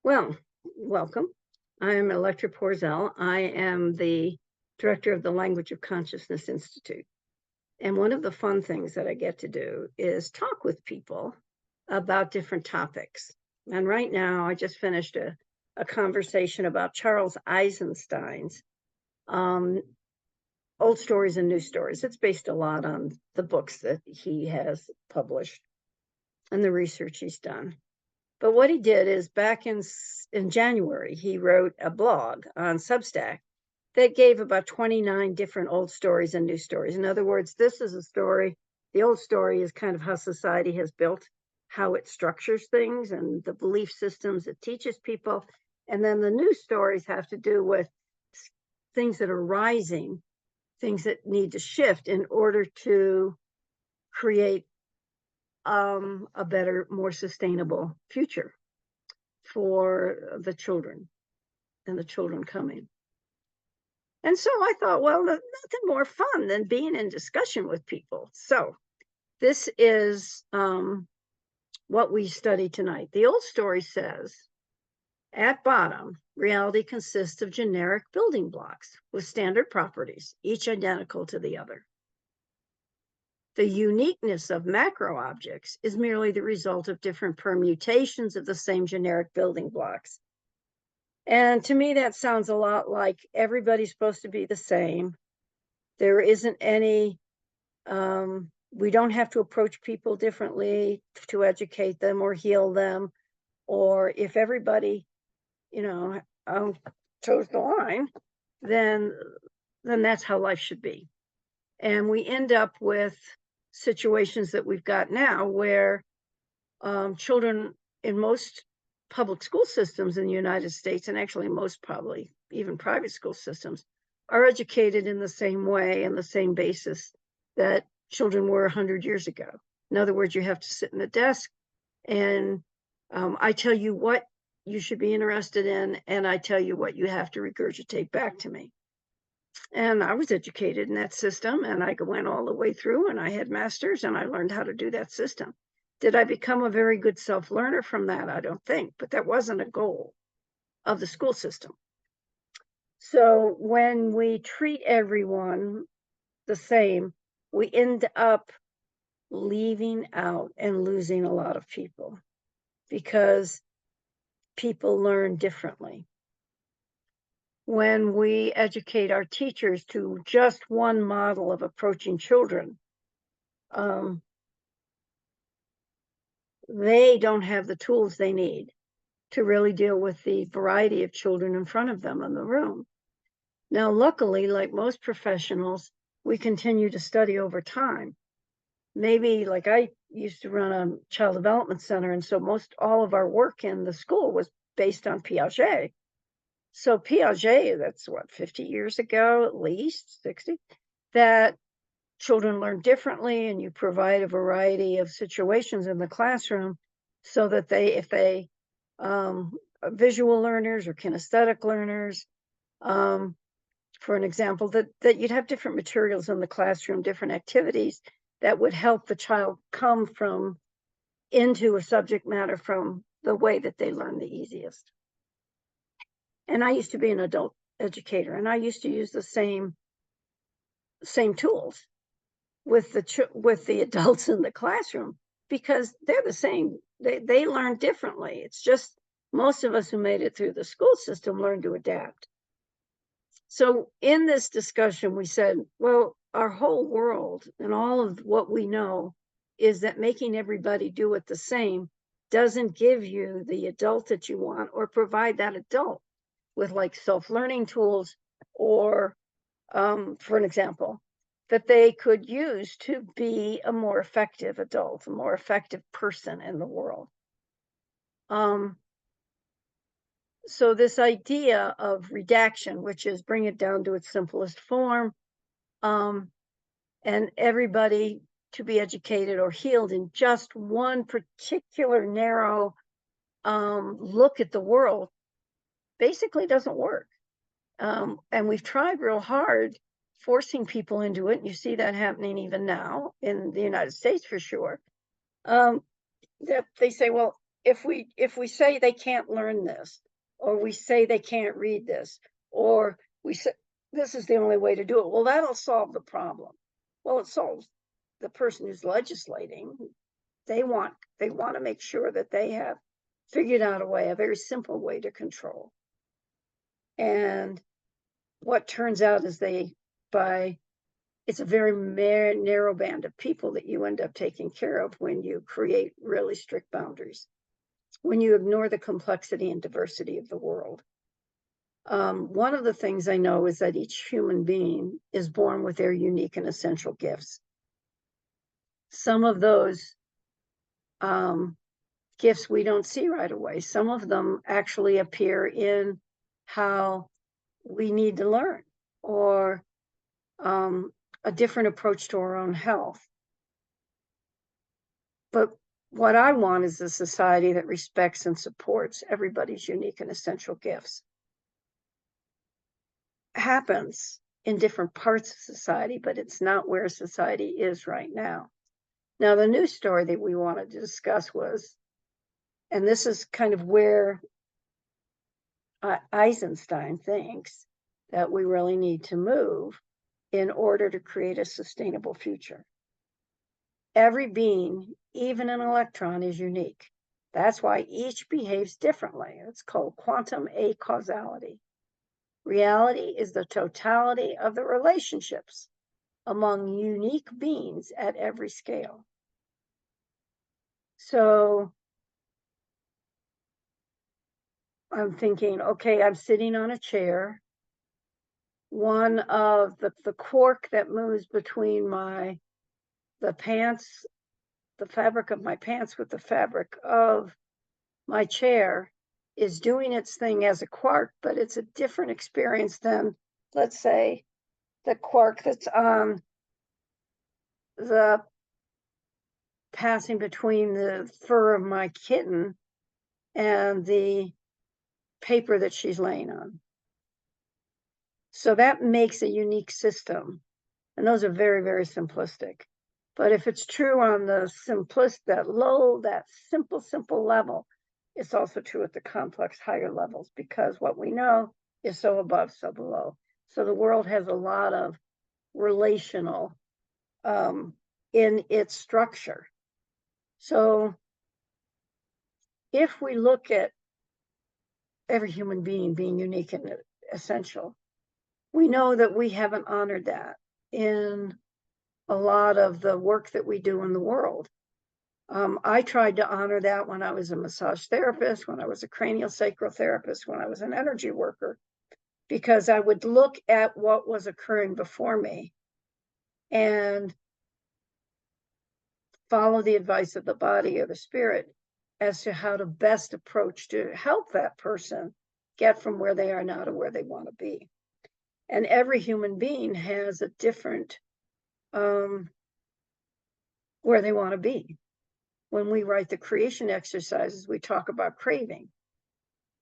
Well, welcome. I am Electra Porzel. I am the director of the Language of Consciousness Institute. And one of the fun things that I get to do is talk with people about different topics. And right now, I just finished a conversation about Charles Eisenstein's Old Stories and New Stories. It's based a lot on the books that he has published and the research he's done. But what he did is back in January, he wrote a blog on Substack that gave about 29 different old stories and new stories. In other words, this is a story. The old story is kind of how society has built, how it structures things and the belief systems it teaches people. And then the new stories have to do with things that are rising, things that need to shift in order to create a better, more sustainable future for the children and the children coming. And so I thought, well, nothing more fun than being in discussion with people. So this is what we study tonight. The old story says, at bottom, reality consists of generic building blocks with standard properties, each identical to the other. The uniqueness of macro objects is merely the result of different permutations of the same generic building blocks. And to me, that sounds a lot like everybody's supposed to be the same. There isn't any, we don't have to approach people differently to educate them or heal them. Or if everybody, toes the line, then that's how life should be. And we end up with situations that we've got now where children in most public school systems in the United States, and actually most probably even private school systems, are educated in the same way and the same basis that children were 100 years ago. In other words, you have to sit in a desk and I tell you what you should be interested in, and I tell you what you have to regurgitate back to me. And I was educated in that system, and I went all the way through, and I had masters, and I learned how to do that system. Did I become a very good self-learner from that? I don't think, but that wasn't a goal of the school system. So when we treat everyone the same, we end up leaving out and losing a lot of people because people learn differently. When we educate our teachers to just one model of approaching children, they don't have the tools they need to really deal with the variety of children in front of them in the room. Now, luckily, like most professionals, we continue to study over time. Maybe like I used to run a child development center, and so all of our work in the school was based on Piaget. So Piaget, that's what, 50 years ago, at least 60, that children learn differently and you provide a variety of situations in the classroom so that if they visual learners or kinesthetic learners, for an example, that you'd have different materials in the classroom, different activities that would help the child come into a subject matter from the way that they learn the easiest. And I used to be an adult educator, and I used to use the same tools with the adults in the classroom because they're the same. They learn differently. It's just most of us who made it through the school system learned to adapt. So in this discussion, we said, well, our whole world and all of what we know is that making everybody do it the same doesn't give you the adult that you want or provide that adult with like self-learning tools or, for an example, that they could use to be a more effective adult, a more effective person in the world. So this idea of redaction, which is bring it down to its simplest form, and everybody to be educated or healed in just one particular narrow look at the world, basically doesn't work. And we've tried real hard forcing people into it. And you see that happening even now in the United States for sure. That they say, well, if we say they can't learn this, or we say they can't read this, or we say this is the only way to do it, well, that'll solve the problem. Well, it solves the person who's legislating. They want to make sure that they have figured out a very simple way to control. And what turns out is it's a very narrow band of people that you end up taking care of when you create really strict boundaries, when you ignore the complexity and diversity of the world. One of the things I know is that each human being is born with their unique and essential gifts. Some of those gifts we don't see right away. Some of them actually appear in how we need to learn, or a different approach to our own health. But what I want is a society that respects and supports everybody's unique and essential gifts. Happens in different parts of society, but it's not where society is right now. Now, the news story that we wanted to discuss was, and this is kind of where Eisenstein thinks that we really need to move in order to create a sustainable future. Every being, even an electron, is unique. That's why each behaves differently. It's called quantum acausality. Reality is the totality of the relationships among unique beings at every scale. So I'm thinking, okay, I'm sitting on a chair. One of the cork that moves between the pants, the fabric of my pants with the fabric of my chair is doing its thing as a quark, but it's a different experience than, let's say, the quark that's on the passing between the fur of my kitten and the paper that she's laying on. So that makes a unique system. And those are very, very simplistic. But if it's true on the that simple level, it's also true at the complex higher levels, because what we know is so above, so below. So the world has a lot of relational in its structure. So if we look at every human being being unique and essential, we know that we haven't honored that in a lot of the work that we do in the world. I tried to honor that when I was a massage therapist, when I was a craniosacral therapist, when I was an energy worker, because I would look at what was occurring before me and follow the advice of the body or the spirit as to how to best approach to help that person get from where they are now to where they want to be. And every human being has a different where they want to be. When we write the creation exercises, we talk about craving.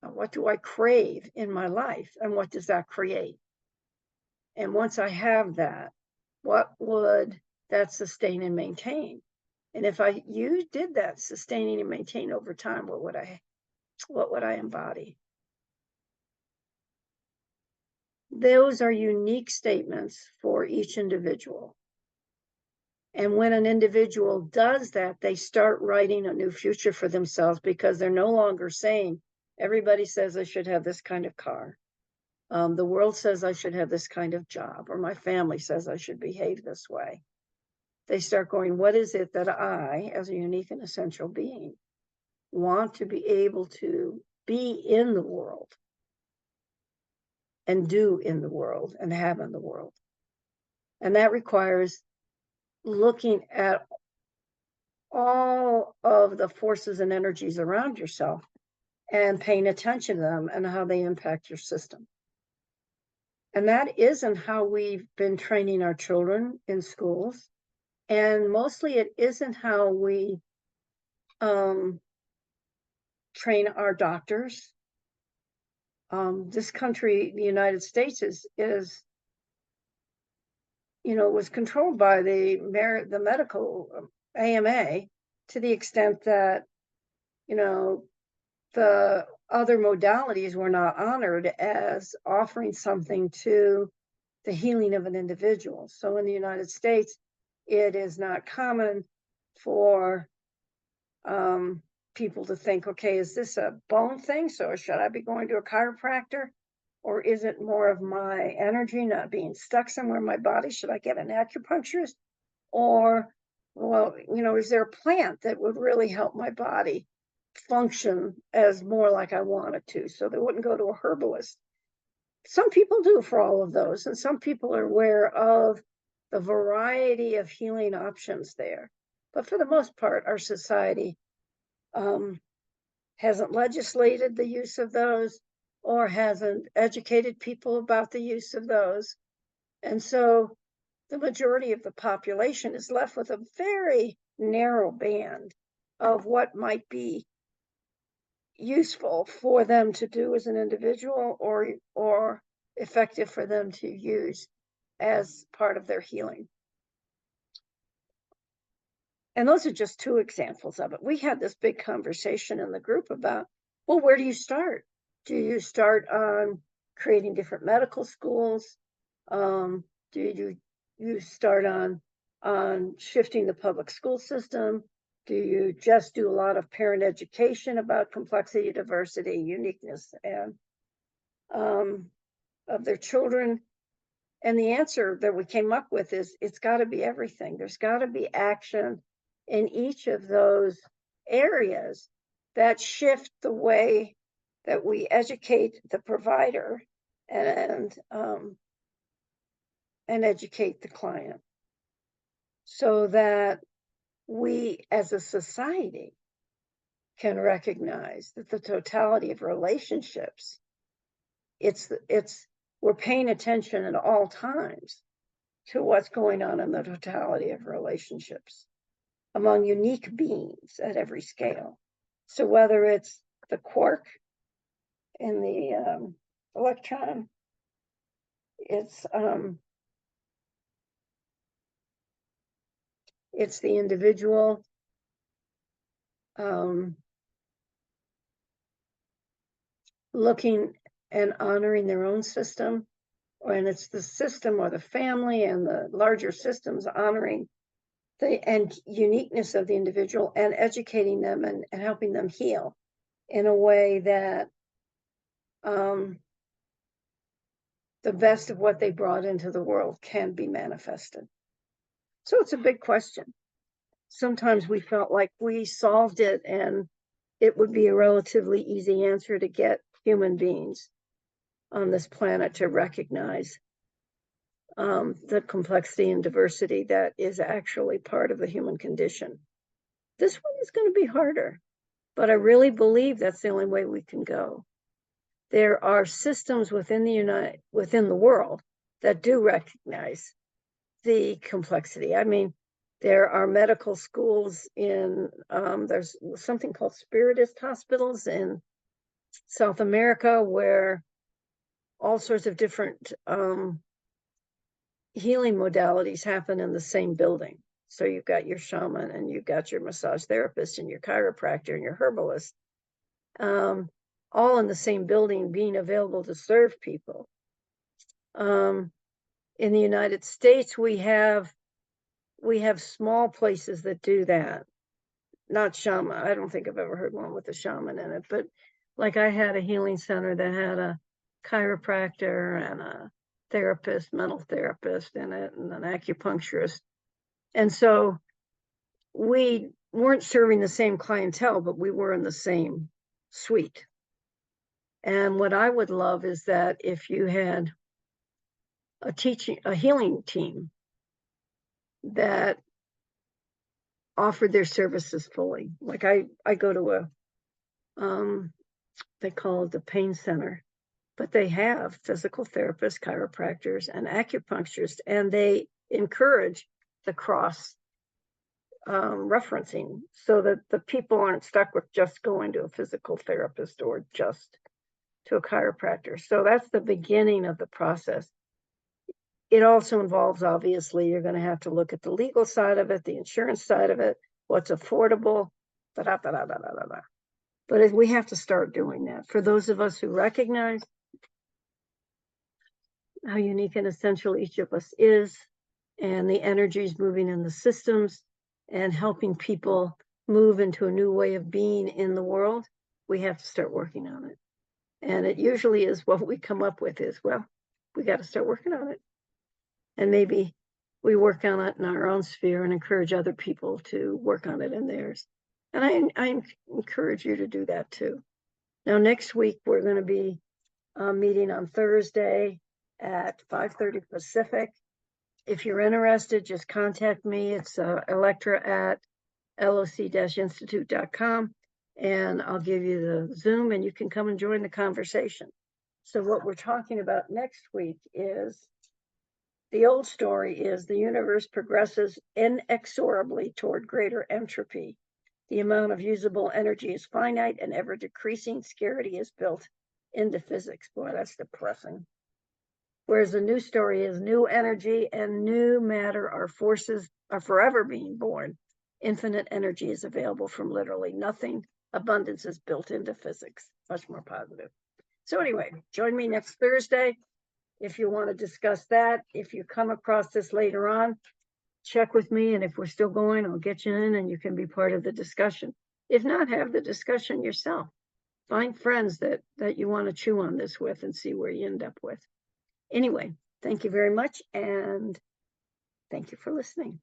What do I crave in my life, and what does that create? And once I have that, what would that sustain and maintain? And if you did that sustaining and maintain over time, what would I embody? Those are unique statements for each individual. And when an individual does that, they start writing a new future for themselves, because they're no longer saying, everybody says I should have this kind of car. The world says I should have this kind of job, or my family says I should behave this way. They start going, what is it that I, as a unique and essential being, want to be able to be in the world and do in the world and have in the world? And that requires looking at all of the forces and energies around yourself and paying attention to them and how they impact your system. And that isn't how we've been training our children in schools. And mostly it isn't how we train our doctors. This country, the United States, was controlled by the medical AMA, to the extent that, you know, the other modalities were not honored as offering something to the healing of an individual. So in the United States, it is not common for people to think, okay, is this a bone thing? So should I be going to a chiropractor? Or is it more of my energy not being stuck somewhere in my body? Should I get an acupuncturist? Or, well, is there a plant that would really help my body function as more like I want it to? So they wouldn't go to a herbalist. Some people do for all of those, and some people are aware of the variety of healing options there. But for the most part, our society hasn't legislated the use of those or hasn't educated people about the use of those. And so the majority of the population is left with a very narrow band of what might be useful for them to do as an individual or effective for them to use as part of their healing. And those are just two examples of it. We had this big conversation in the group about, well, where do you start? Do you start on creating different medical schools? Do you start on shifting the public school system? Do you just do a lot of parent education about complexity, diversity, uniqueness, and of their children? And the answer that we came up with is it's got to be everything. There's got to be action in each of those areas that shift the way that we educate the provider and educate the client, so that we as a society can recognize that the totality of relationships, we're paying attention at all times to what's going on in the totality of relationships among unique beings at every scale. So whether it's the quark in the electron, it's the individual looking and honoring their own system, and it's the system or the family and the larger systems honoring the uniqueness of the individual and educating them and helping them heal in a way that the best of what they brought into the world can be manifested. So it's a big question. Sometimes we felt like we solved it and it would be a relatively easy answer to get human beings on this planet to recognize the complexity and diversity that is actually part of the human condition. This one is going to be harder, but I really believe that's the only way we can go. There are systems within the world that do recognize the complexity. I mean, there are medical schools there's something called spiritist hospitals in South America where all sorts of different healing modalities happen in the same building. So you've got your shaman and you've got your massage therapist and your chiropractor and your herbalist, all in the same building being available to serve people. In the United States, we have small places that do that. Not shaman. I don't think I've ever heard one with a shaman in it, but like I had a healing center that had a chiropractor and a therapist, mental therapist in it, and an acupuncturist. And so we weren't serving the same clientele, but we were in the same suite. And what I would love is that if you had a healing team that offered their services fully. Like I go to they call it the pain center, but they have physical therapists, chiropractors, and acupuncturists, and they encourage the cross referencing so that the people aren't stuck with just going to a physical therapist or just to a chiropractor. So that's the beginning of the process. It also involves, obviously, you're going to have to look at the legal side of it, the insurance side of it, what's affordable, But we have to start doing that. For those of us who recognize how unique and essential each of us is, and the energies moving in the systems, and helping people move into a new way of being in the world, we have to start working on it. And it usually is what we come up with is, well, we got to start working on it. And maybe we work on it in our own sphere and encourage other people to work on it in theirs. And I encourage you to do that too. Now, next week, we're going to be meeting on Thursday at 5:30 Pacific. If you're interested, just contact me. It's electra@loc-institute.com, and I'll give you the Zoom, and you can come and join the conversation. So what we're talking about next week is, the old story is the universe progresses inexorably toward greater entropy. The amount of usable energy is finite and ever decreasing. Scarcity is built into physics. Boy, that's depressing. Whereas the new story is new energy and new matter are forces are forever being born. Infinite energy is available from literally nothing. Abundance is built into physics. Much more positive. So anyway, join me next Thursday if you want to discuss that. If you come across this later on, check with me, and if we're still going, I'll get you in and you can be part of the discussion. If not, have the discussion yourself. Find friends that you want to chew on this with and see where you end up with. Anyway, thank you very much, and thank you for listening.